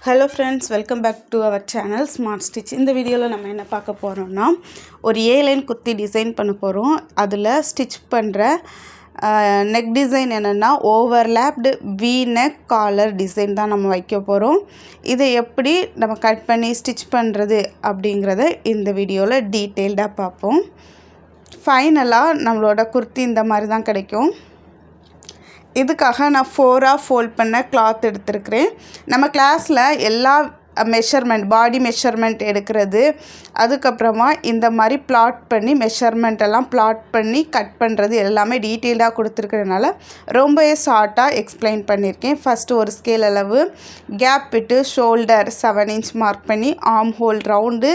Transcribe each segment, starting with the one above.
Hello friends, welcome back to our channel smart stitch. இந்த வீடியோவில் நம்ம என்ன பார்க்க போகிறோம்னா, ஒரு ஏலைன் குர்த்தி டிசைன் பண்ண போகிறோம். அதில் ஸ்டிச் பண்ணுற நெக் டிசைன் என்னென்னா ஓவர்லேப்டு வி நெக் காலர் டிசைன் தான் நம்ம வைக்க போகிறோம். இதை எப்படி நம்ம கட் பண்ணி ஸ்டிச் பண்ணுறது அப்படிங்கிறத இந்த வீடியோவில் டீட்டெயில்டாக பார்ப்போம். ஃபைனலாக நம்மளோட குர்த்தி இந்த மாதிரி தான் கிடைக்கும். இதுக்காக நான் 4ஆக ஃபோல்ட் பண்ண கிளாத் எடுத்துருக்கிறேன். நம்ம கிளாஸில் எல்லா மெஷர்மெண்ட், பாடி மெஷர்மெண்ட் எடுக்கிறது, அதுக்கப்புறமா இந்த மாதிரி பிளாட் பண்ணி மெஷர்மெண்ட்டெல்லாம் பிளாட் பண்ணி கட் பண்ணுறது எல்லாமே டீட்டெயில்டாக கொடுத்துருக்கிறதுனால ரொம்பவே ஷார்ட்டாக எக்ஸ்பிளைன் பண்ணியிருக்கேன். ஃபஸ்ட்டு ஒரு ஸ்கேல் அளவு கேப் விட்டு ஷோல்டர் 7 இன்ச் மார்க் பண்ணி, arm whole round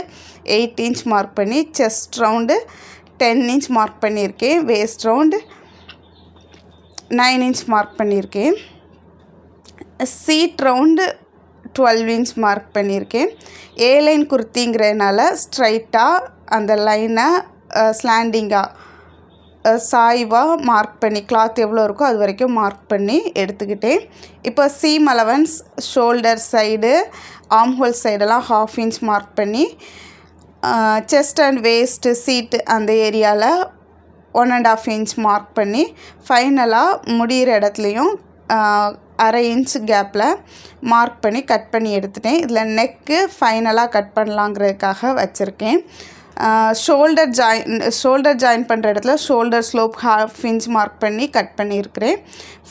8 inch mark பண்ணி, செஸ்ட் ரவுண்டு 10 இன்ச் மார்க் பண்ணியிருக்கேன், வேஸ்ட் ரவுண்டு 9 இன்ச் மார்க் பண்ணியிருக்கேன், சீட் ரவுண்டு 12 இன்ச் மார்க் பண்ணியிருக்கேன். ஏலைன் குர்த்திங்கிறதுனால ஸ்ட்ரைட்டாக அந்த லைனை ஸ்லாண்டிங்காக சாய்வாக மார்க் பண்ணி கிளாத் எவ்வளோ இருக்கோ அது வரைக்கும் மார்க் பண்ணி எடுத்துக்கிட்டேன். இப்போ seam allowance, shoulder side, arm hole சைடெல்லாம் 1/2 இன்ச் மார்க் பண்ணி, செஸ்ட் அண்ட் வேஸ்ட்டு சீட்டு அந்த ஏரியாவில் 1.5 இன்ச் மார்க் பண்ணி, ஃபைனலாக முடிகிற இடத்துலையும் 1/2 இன்ச் கேப்பில் மார்க் பண்ணி கட் பண்ணி எடுத்துட்டேன். இதில் நெக்கு ஃபைனலாக கட் பண்ணலாங்கிறதுக்காக வச்சுருக்கேன். ஷோல்டர் ஜாயின் பண்ணுற இடத்துல ஷோல்டர் ஸ்லோப் 1/2 இன்ச் மார்க் பண்ணி கட் பண்ணியிருக்கிறேன்.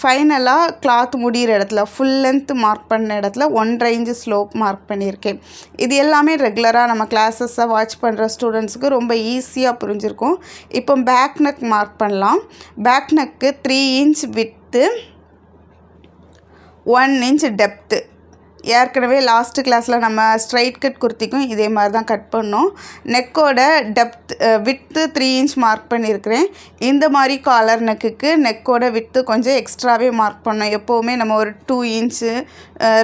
ஃபைனலாக கிளாத் முடிகிற இடத்துல ஃபுல் லென்த் மார்க் பண்ண இடத்துல 1.5 இன்ச் ஸ்லோப் மார்க் பண்ணியிருக்கேன். இது எல்லாமே ரெகுலராக நம்ம கிளாஸஸை வாட்ச் பண்ணுற ஸ்டூடெண்ட்ஸுக்கு ரொம்ப ஈஸியாக புரிஞ்சிருக்கும். இப்போ பேக் நெக் மார்க் பண்ணலாம். Back neck 3 inch with, 1 inch depth. ஏற்கனவே லாஸ்ட்டு கிளாஸில் நம்ம ஸ்ட்ரைட் கட் குர்த்திக்கும் இதே மாதிரி தான் கட் பண்ணோம். நெக்கோட வித்து 3 இன்ச் மார்க் பண்ணியிருக்கிறேன். இந்த மாதிரி காலர் நெக்குக்கு நெக்கோட வித்து கொஞ்சம் எக்ஸ்ட்ராவே மார்க் பண்ணோம். எப்போவுமே நம்ம ஒரு 2 இன்ச்சு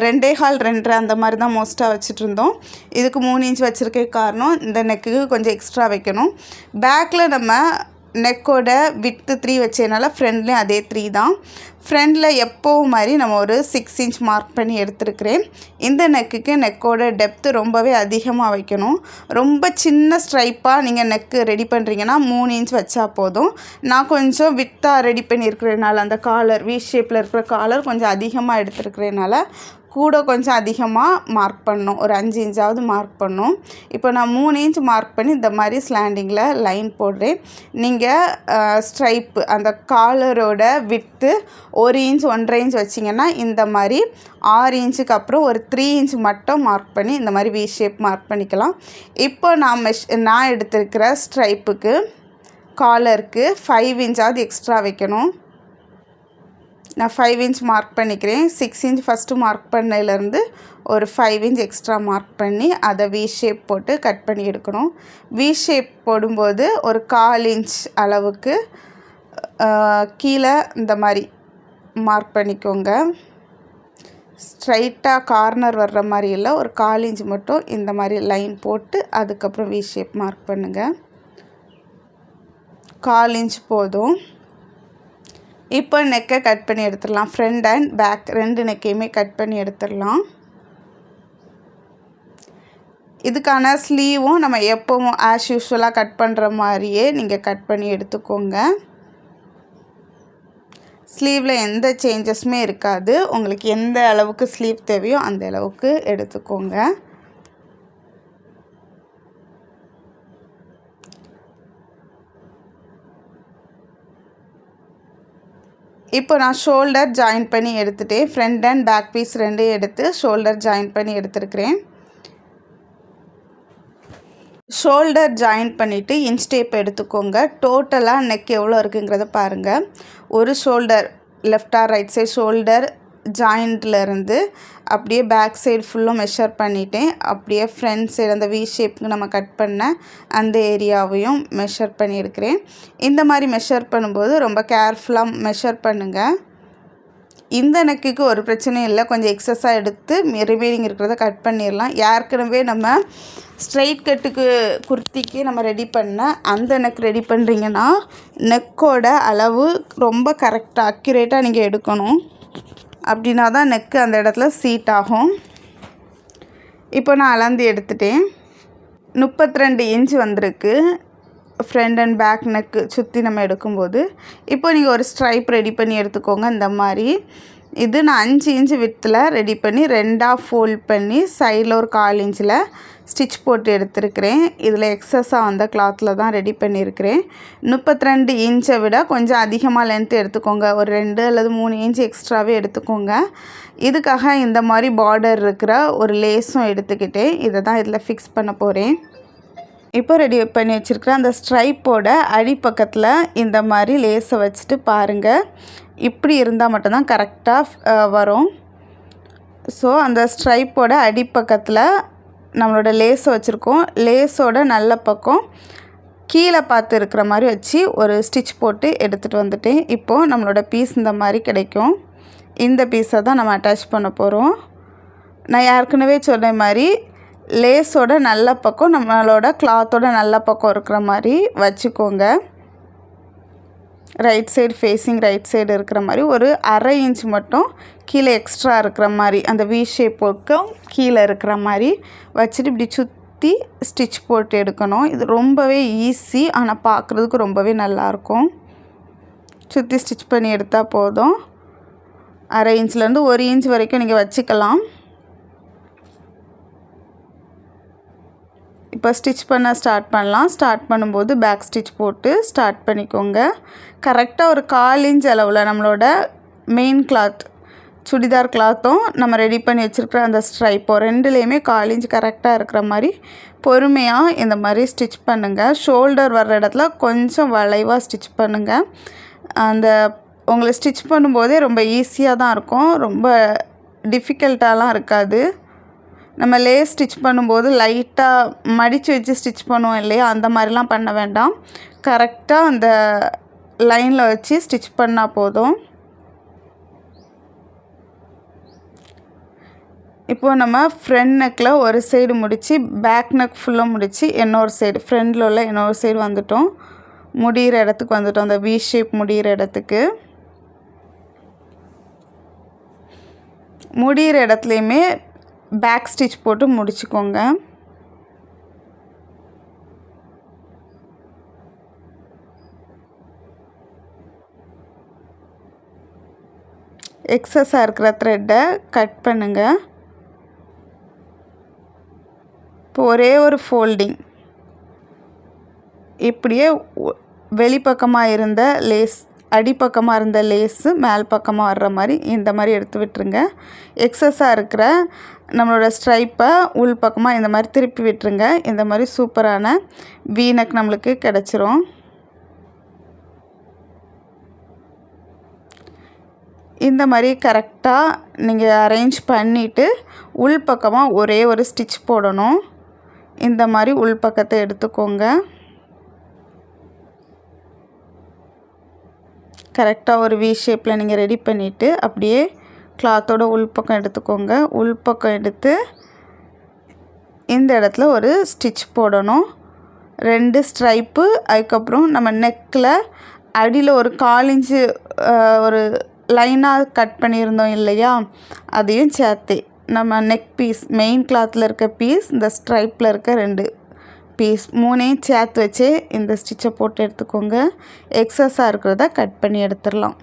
2.25 2.5 அந்த மாதிரி தான் மோஸ்ட்டாக வச்சுட்டு இருந்தோம். இதுக்கு 3 இன்ச் வச்சுருக்க காரணம் இந்த நெக்குக்கு கொஞ்சம் எக்ஸ்ட்ரா வைக்கணும். பேக்கில் நம்ம நெக்கோட வித்து 3 வச்சதுனால ஃப்ரண்ட்லேயும் அதே 3 தான். ஃப்ரண்டில் எப்போவும் மாதிரி நம்ம ஒரு 6 இன்ச் மார்க் பண்ணி எடுத்துருக்கிறேன். இந்த நெக்குக்கு நெக்கோட டெப்த்து ரொம்பவே அதிகமாக வைக்கணும். ரொம்ப சின்ன ஸ்ட்ரைப்பாக நீங்கள் நெக்கு ரெடி பண்ணுறீங்கன்னா 3 இன்ச் வச்சா போதும். நான் கொஞ்சம் வித்தாக ரெடி பண்ணியிருக்கிறதுனால அந்த காலர் வி ஷேப்பில் இருக்கிற காலர் கொஞ்சம் அதிகமாக எடுத்துருக்கிறதுனால கூட கொஞ்சம் அதிகமாக மார்க் பண்ணணும். ஒரு 5 இன்ச்சாவது மார்க் பண்ணணும். இப்போ நான் 3 இன்ச் மார்க் பண்ணி இந்த மாதிரி ஸ்லாண்டிங்கில் லைன் போடுறேன். நீங்கள் ஸ்ட்ரைப்பு அந்த காலரோட வித்து 1 இன்ச் 1.5 இன்ச் வச்சிங்கன்னா இந்த மாதிரி 6 இன்ச்சுக்கு அப்புறம் ஒரு 3 இன்ச் மட்டும் மார்க் பண்ணி இந்த மாதிரி வி ஷேப் மார்க் பண்ணிக்கலாம். இப்போ நான் எடுத்துருக்கிற ஸ்ட்ரைப்புக்கு காலருக்கு 5 இன்ச்சாவது எக்ஸ்ட்ரா வைக்கணும். நான் 5 இன்ச் மார்க் பண்ணிக்கிறேன். 6 இன்ச் ஃபஸ்ட்டு மார்க் பண்ணதுலேருந்து ஒரு 5 இன்ச் எக்ஸ்ட்ரா மார்க் பண்ணி அதை வி ஷேப் போட்டு கட் பண்ணி எடுக்கணும். வி ஷேப் போடும்போது ஒரு 1/4 இன்ச் அளவுக்கு கீழே இந்த மாதிரி மார்க் பண்ணிக்கோங்க. ஸ்ட்ரைட்டாக கார்னர் வர்ற மாதிரி இல்லை, ஒரு 1/4 இன்ச் மட்டும் இந்த மாதிரி லைன் போட்டு அதுக்கப்புறம் வி ஷேப் மார்க் பண்ணுங்கள். 1/4 இன்ச் போதும். இப்போ நெக்கை கட் பண்ணி எடுத்துடலாம். ஃப்ரண்ட் அண்ட் பேக் 2 நெக்கையுமே கட் பண்ணி எடுத்துடலாம். இதுக்கான ஸ்லீவும் நம்ம எப்போவும் ஆஸ் யூஷுவலாக கட் பண்ணுற மாதிரியே நீங்கள் கட் பண்ணி எடுத்துக்கோங்க. ஸ்லீவில் எந்த சேஞ்சஸுமே இருக்காது. உங்களுக்கு எந்த அளவுக்கு ஸ்லீவ் தேவையோ அந்த அளவுக்கு எடுத்துக்கோங்க. இப்போ நான் ஷோல்டர் ஜாயின் பண்ணி எடுத்துகிட்டேன். ஃப்ரண்ட் அண்ட் பேக் பீஸ் 2 எடுத்து ஷோல்டர் ஜாயின் பண்ணி எடுத்துருக்கிறேன். ஷோல்டர் ஜாயின் பண்ணிவிட்டு இன்ச் டேப் எடுத்துக்கோங்க. டோட்டலாக நெக் எவ்வளோ இருக்குங்கிறத பாருங்கள். ஒரு shoulder left or right side shoulder ஜாயிண்ட்லேருந்து அப்படியே பேக் சைடு ஃபுல்லும் மெஷர் பண்ணிட்டேன். அப்படியே ஃப்ரண்ட் சைடு அந்த வி ஷேப்புக்கு நம்ம கட் பண்ண அந்த ஏரியாவையும் மெஷர் பண்ணி எடுக்கிறேன். இந்த மாதிரி மெஷர் பண்ணும்போது ரொம்ப கேர்ஃபுல்லாக மெஷர் பண்ணுங்கள். இந்த நெக்குக்கு ஒரு பிரச்சனையும் இல்லை. கொஞ்சம் எக்ஸஸாக எடுத்து ரிமைனிங் இருக்கிறத கட் பண்ணிடலாம். ஏற்கனவே நம்ம ஸ்ட்ரைட் கட்டுக்கு குர்த்திக்கு நம்ம ரெடி பண்ண அந்த நெக் ரெடி பண்ணுறீங்கன்னா நெக்கோட அளவு ரொம்ப கரெக்டாக அக்யூரேட்டாக நீங்கள் எடுக்கணும். அப்படின்னா தான் நெக்கு அந்த இடத்துல சீட் ஆகும். இப்போ நான் அளந்து எடுத்துட்டேன். 32 இன்ச் வந்திருக்கு ஃப்ரண்ட் அண்ட் பேக் நெக்கு சுற்றி நம்ம எடுக்கும்போது. இப்போ நீங்கள் ஒரு ஸ்ட்ரைப் ரெடி பண்ணி எடுத்துக்கோங்க. இந்த மாதிரி இது நான் 5 இன்ச் வித்தில் ரெடி பண்ணி 2ஆக ஃபோல்ட் பண்ணி சைடில் ஒரு 1/4 இன்ச்சில் ஸ்டிச் போட்டு எடுத்துருக்கிறேன். இதில் எக்ஸஸாக வந்த கிளாத்தில் தான் ரெடி பண்ணியிருக்கிறேன். 32 இன்ச்சை விட கொஞ்சம் அதிகமாக லென்த்து எடுத்துக்கோங்க. ஒரு 2 அல்லது 3 இன்ச் எக்ஸ்ட்ராவே எடுத்துக்கோங்க. இதுக்காக இந்த மாதிரி பார்டர் இருக்கிற ஒரு லேஸும் எடுத்துக்கிட்டேன். இதை தான் இதில் ஃபிக்ஸ் பண்ண போகிறேன். இப்போ ரெடி பண்ணி வச்சுருக்கிற அந்த ஸ்ட்ரைப்போட அடிப்பக்கத்தில் இந்த மாதிரி லேஸை வச்சுட்டு பாருங்கள். இப்படி இருந்தால் மட்டும்தான் கரெக்டாக வரும். ஸோ அந்த ஸ்ட்ரைப்போட அடிப்பக்கத்தில் நம்மளோட லேஸை வச்சுருக்கோம். லேஸோட நல்ல பக்கம் கீழே பார்த்து இருக்கிற மாதிரி வச்சு ஒரு ஸ்டிச் போட்டு எடுத்துகிட்டு வந்துட்டேன். இப்போது நம்மளோட பீஸ் இந்த மாதிரி கிடைக்கும். இந்த பீஸை தான் நம்ம அட்டாச் பண்ண போகிறோம். நான் ஏற்கனவே சொன்ன மாதிரி லேஸோட நல்ல பக்கம் நம்மளோட கிளாத்தோட நல்ல பக்கம் இருக்கிற மாதிரி வச்சுக்கோங்க. Right side facing right side இருக்கிற மாதிரி ஒரு 1/2 இன்ச் மட்டும் கீழே எக்ஸ்ட்ரா இருக்கிற மாதிரி அந்த வி ஷேப்புக்கும் கீழே இருக்கிற மாதிரி வச்சுட்டு இப்படி சுற்றி ஸ்டிச் போட்டு எடுக்கணும். இது ரொம்பவே ஈஸி, ஆனால் பார்க்குறதுக்கு ரொம்பவே நல்லாயிருக்கும். சுற்றி ஸ்டிச் பண்ணி எடுத்தால் போதும். 1/2 இன்ச்லேருந்து 1 இன்ச் வரைக்கும் நீங்கள் வச்சுக்கலாம். இப்போ ஸ்டிச் பண்ண ஸ்டார்ட் பண்ணலாம். ஸ்டார்ட் பண்ணும்போது பேக் ஸ்டிச் போட்டு ஸ்டார்ட் பண்ணிக்கோங்க. கரெக்டாக ஒரு 1/4 இன்ச் அளவில் நம்மளோட மெயின் கிளாத் சுடிதார் கிளாத்தும் நம்ம ரெடி பண்ணி வச்சுருக்கிற அந்த ஸ்ட்ரைப்போ ரெண்டுலேயுமே 1/4 இன்ச் கரெக்டாக இருக்கிற மாதிரி பொறுமையாக இந்த மாதிரி ஸ்டிச் பண்ணுங்கள். ஷோல்டர் வர்ற இடத்துல கொஞ்சம் வளைவாக ஸ்டிச் பண்ணுங்கள். அந்த உங்களை ஸ்டிச் பண்ணும்போதே ரொம்ப ஈஸியாக தான் இருக்கும், ரொம்ப டிஃபிகல்ட்டாலாம் இருக்காது. நம்ம லேஸ் ஸ்டிச் பண்ணும்போது லைட்டாக மடித்து வச்சு ஸ்டிச் பண்ணுவோம் இல்லையா, அந்த மாதிரிலாம் பண்ண வேண்டாம். கரெக்டாக அந்த லைனில் வச்சு ஸ்டிச் பண்ணால் போதும். இப்போது நம்ம ஃப்ரண்ட் நெக்கில் ஒரு சைடு முடித்து பேக் நெக் ஃபுல்லாக முடித்து இன்னொரு சைடு ஃப்ரண்டில் உள்ள இன்னொரு சைடு வந்துட்டோம். முடிகிற இடத்துக்கு வந்துட்டோம், அந்த வி ஷேப் முடிகிற இடத்துக்கு. முடிகிற இடத்துலையுமே பேக் ஸ்டிச் போட்டு முடிச்சுக்கோங்க. எக்ஸஸாக இருக்கிற த்ரெட்டை கட் பண்ணுங்கள். இப்போ ஒரே ஒரு ஃபோல்டிங் இப்படியே வெளிப்பக்கமாக இருந்த லேஸ் அடிப்பக்கமாக இருந்த லேஸு மேல் பக்கமாக வர்ற மாதிரி இந்த மாதிரி எடுத்து விட்டுருங்க. எக்ஸஸாக இருக்கிற நம்மளோட ஸ்ட்ரைப்பை உள் பக்கமாக இந்த மாதிரி திருப்பி விட்டுருங்க. இந்த மாதிரி சூப்பரான வீனக் நம்மளுக்கு கிடச்சிரும். இந்த மாதிரி கரெக்டாக நீங்கள் அரேஞ்ச் பண்ணிவிட்டு உள் பக்கமாக ஒரே ஒரு ஸ்டிச் போடணும். இந்த மாதிரி உள் பக்கத்தை எடுத்துக்கோங்க. கரெக்டாக ஒரு வி ஷேப்பில் நீங்கள் ரெடி பண்ணிவிட்டு அப்படியே கிளாத்தோட உள்பக்கம் எடுத்துக்கோங்க. உள்பக்கம் எடுத்து இந்த இடத்துல ஒரு ஸ்டிச் போடணும். 2 ஸ்ட்ரைப்பு, அதுக்கப்புறம் நம்ம நெக்கில் அடியில் ஒரு 1/4 இன்ச்சு ஒரு லைனாக கட் பண்ணியிருந்தோம் இல்லையா, அதையும் சேர்த்து நம்ம நெக் பீஸ் மெயின் கிளாத்தில் இருக்க பீஸ், இந்த ஸ்ட்ரைப்பில் இருக்க 2 பீஸ் 3ஐயும் சேர்த்து வச்சு இந்த ஸ்டிச்சை போட்டு எடுத்துக்கோங்க. எக்ஸஸாக இருக்கிறத கட் பண்ணி எடுத்துடலாம்.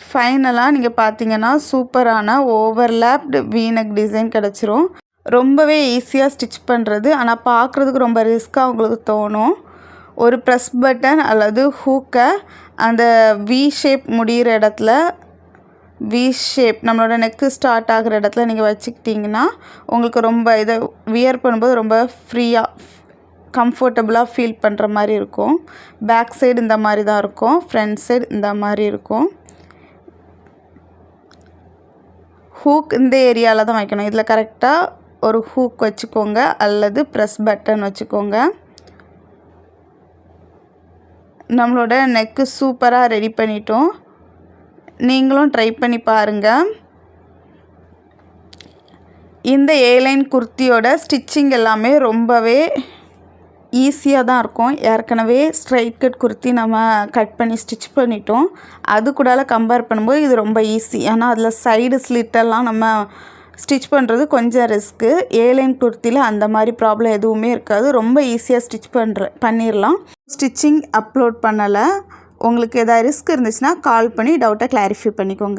ஃபைனலாக நீங்கள் பார்த்தீங்கன்னா சூப்பரான ஓவர்லேப்டு வீனக் டிசைன் கிடச்சிரும். ரொம்பவே ஈஸியாக ஸ்டிச் பண்ணுறது, ஆனால் பார்க்குறதுக்கு ரொம்ப ரிஸ்க்காக உங்களுக்கு தோணும். ஒரு ப்ரெஸ் பட்டன் அல்லது ஹூக்கை அந்த வி ஷேப் முடிகிற இடத்துல வி ஷேப் நம்மளோட நெக்கு ஸ்டார்ட் ஆகிற இடத்துல நீங்கள் வச்சுக்கிட்டிங்கன்னா உங்களுக்கு ரொம்ப இதை வியர் பண்ணும்போது ரொம்ப ஃப்ரீயாக கம்ஃபர்டபுளாக ஃபீல் பண்ணுற மாதிரி இருக்கும். பேக் சைடு இந்த மாதிரி தான் இருக்கும், ஃப்ரண்ட் சைடு இந்த மாதிரி இருக்கும். ஹூக் இந்த ஏரியாவில் தான் வைக்கணும். இதில் கரெக்டாக ஒரு ஹூக் வச்சுக்கோங்க அல்லது ப்ரெஸ் பட்டன் வச்சுக்கோங்க. நம்மளோட நெக்கு சூப்பராக ரெடி பண்ணிட்டோம். நீங்களும் ட்ரை பண்ணி பாருங்கள். இந்த ஏலைன் குர்த்தியோட ஸ்டிச்சிங் எல்லாமே ரொம்பவே ஈஸியாக தான் இருக்கும். ஏற்கனவே ஸ்ட்ரைட் கட் குர்த்தி நம்ம கட் பண்ணி ஸ்டிச் பண்ணிட்டோம். அது கூடால கம்பேர் பண்ணும்போது இது ரொம்ப ஈஸி. ஏன்னா அதில் சைடு ஸ்லிட்டெல்லாம் நம்ம ஸ்டிச் பண்ணுறது கொஞ்சம் ரிஸ்க்கு. ஏலைன் குர்த்தியில் அந்த மாதிரி ப்ராப்ளம் எதுவுமே இருக்காது. ரொம்ப ஈஸியாக ஸ்டிச் பண்ணிடலாம். ஸ்டிச்சிங் அப்லோட் பண்ணலை. உங்களுக்கு எதாவது ரிஸ்க் இருந்துச்சுன்னா கால் பண்ணி டவுட்டை கிளாரிஃபை பண்ணிக்கோங்க.